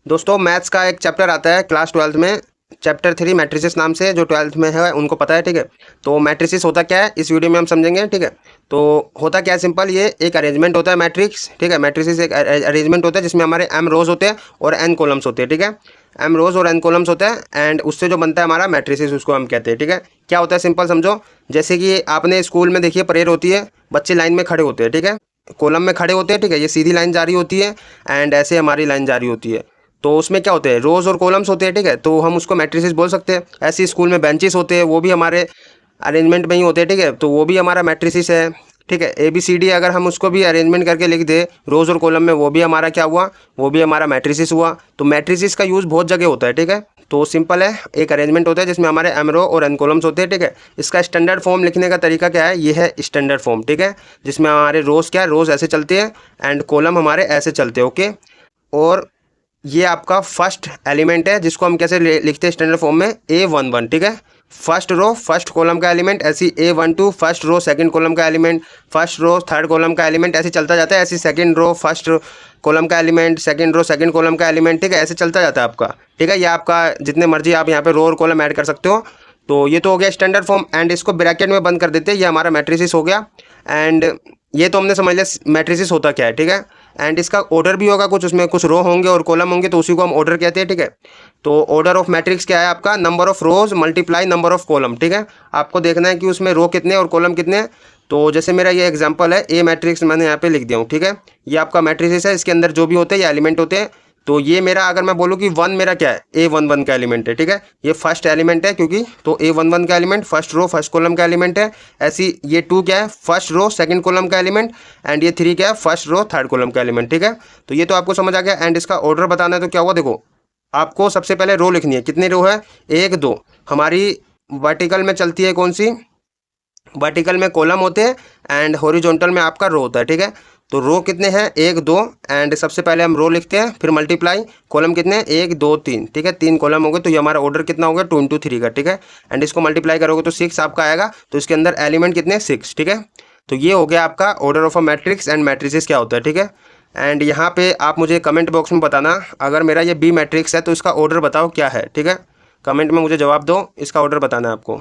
दोस्तों मैथ्स का एक चैप्टर आता है क्लास 12th में, चैप्टर 3 मैट्रिसेस नाम से, जो 12th में है उनको पता है, ठीक है। तो मैट्रिसेस होता क्या है इस वीडियो में हम समझेंगे, ठीक है। तो होता क्या है, सिंपल, ये एक अरेंजमेंट होता है मैट्रिक्स, ठीक है। मैट्रिसेस एक अरेंजमेंट होता है जिसमें हमारे m रोज होते हैं और n कॉलम्स होते हैं, ठीक है। m रोज और n कॉलम्स होते हैं एंड उससे जो बनता है हमारा मैट्रिसेस, उसको हम कहते हैं, ठीक है। क्या होता है सिंपल समझो, जैसे कि आपने स्कूल में देखिए प्रेयर होती है, बच्चे लाइन में खड़े होते हैं, ठीक है, कॉलम में खड़े होते हैं, ठीक है। ये सीधी लाइन जारी होती है एंड ऐसे हमारी लाइन जारी होती है। तो उसमें क्या होते हैं, रोज और कॉलम्स होते हैं, ठीक है। तो हम उसको मैट्रिसेस बोल सकते हैं। ऐसे स्कूल में बेंचेस होते हैं, वो भी हमारे अरेंजमेंट में ही होते हैं, ठीक है। तो वो भी हमारा मैट्रिसेस है, ठीक है। ABCD अगर हम उसको भी अरेंजमेंट करके लिख दे रोज और कॉलम में, वो भी हमारा क्या हुआ, वो भी हमारा मैट्रिसेस हुआ। तो मैट्रिसेस का यूज़ बहुत जगह होता है, ठीक है। तो सिंपल है, एक अरेंजमेंट होता है जिसमें हमारे m रो और n कॉलम्स होते हैं, ठीक है। इसका स्टैंडर्ड फॉर्म लिखने का तरीका क्या है, ये है स्टैंडर्ड फॉर्म, ठीक है। जिसमें हमारे रोज क्या है, रोज ऐसे चलते हैं एंड कॉलम हमारे ऐसे चलते हैं, ओके। और ये आपका फर्स्ट एलिमेंट है जिसको हम कैसे लिखते हैं स्टैंडर्ड फॉर्म में, A11, ठीक है। फर्स्ट रो फर्स्ट कॉलम का एलिमेंट, ऐसी A12 first row second column का element, first row third column का एलिमेंट, ऐसे चलता जाता है। ऐसी सेकंड रो फर्स्ट कॉलम का element, second row second column का एलिमेंट, ठीक है। ऐसे चलता जाता है आपका, ठीक है। ये आपका जितने मर्जी आप यहाँ पे रो और कॉलम ऐड कर सकते हो। तो ये तो हो गया स्टैंडर्ड फॉर्म एंड इसको ब्रैकेट में बंद कर देते हैं, ये हमारा मैट्रिसेस हो गया। एंड ये तो हमने समझ लिया मैट्रिसेस होता क्या है, ठीक है। एंड इसका ऑर्डर भी होगा कुछ, उसमें कुछ रो होंगे और कॉलम होंगे, तो उसी को हम ऑर्डर कहते हैं, ठीक है। तो ऑर्डर ऑफ मैट्रिक्स क्या है आपका, number of rose multiply number of column, ठीक है। आपको देखना है कि उसमें रो कितने और कॉलम कितने हैं। तो जैसे मेरा ये एग्जांपल है, A मैट्रिक्स मैंने यहाँ पे लिख दिया हूँ, ठीक है। ये आपका मैट्रिसेस है, इसके अंदर जो भी होते हैं ये एलिमेंट होते हैं। तो ये मेरा, अगर मैं बोलूँ कि 1 मेरा क्या है, A11 का एलिमेंट है, ठीक है। ये फर्स्ट एलिमेंट है क्योंकि, तो A11 का element first row first column का एलिमेंट है। ऐसी ये 2 क्या है, फर्स्ट रो सेकंड कॉलम का एलिमेंट एंड ये 3 क्या है, फर्स्ट रो थर्ड कॉलम का एलिमेंट, ठीक है। तो ये तो आपको समझ आ गया। एंड इसका ऑर्डर बताना है तो क्या हुआ, देखो आपको सबसे पहले रो लिखनी है। कितनी रो है, 1 2 हमारी वर्टिकल में चलती है, कौन सी, वर्टिकल में कॉलम होते हैं एंड हॉरिजॉन्टल में आपका रो होता है, ठीक है। तो रो कितने हैं, 1 2 एंड सबसे पहले हम रो लिखते हैं, फिर मल्टीप्लाई कॉलम कितने हैं, 1 2 3, ठीक है। 3 कॉलम हो गए, तो ये हमारा ऑर्डर कितना हो गया, 2 into 3 का, ठीक है। एंड इसको मल्टीप्लाई करोगे तो 6 आपका आएगा। तो इसके अंदर एलिमेंट कितने, 6, ठीक है। तो ये हो गया आपका order of a matrix and matrices क्या होता है, ठीक है। एंड यहाँ पे आप मुझे कमेंट बॉक्स में बताना, अगर मेरा ये B मैट्रिक्स है तो इसका ऑर्डर बताओ क्या है, ठीक है। कमेंट में मुझे जवाब दो, इसका ऑर्डर बताना है आपको।